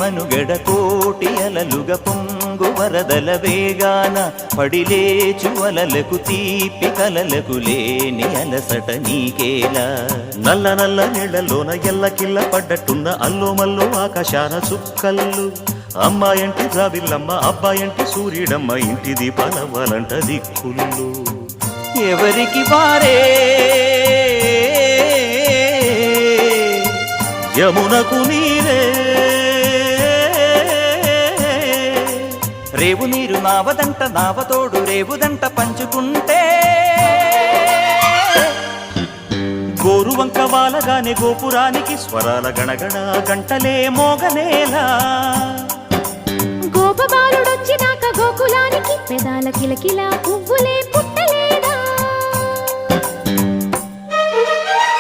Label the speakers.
Speaker 1: మనుగడ కోటి అలలుగా పొంగు వరదల వేగాన పడిలేచు అలలకు తీపి కలలకు లేని అలసట నీకేలా నల్ల నల్ల నీళ్లలోన ఎల్లకిల్ల పడ్డట్టున్న అల్లో మల్లో ఆకాశాన చుక్కల్లు అమ్మాయంటి రావిల్లమ్మ అబ్బాయంటి సూర్యుడమ్మ ఇంటి దీపాలవ్వాలంట దిక్కులు ఎవరికి వారే యమునకు నీరే రేవు నీరు నావదంట నావతోడు రేవుదంట పంచుకుంటే గోరువంక వాలగానే గోపురానికి స్వరాల గణగణ గంటలే మోగనేలా
Speaker 2: గోపబాలుడొచ్చినాక గోకులానికి పెదాల కిలకిల పువ్వులే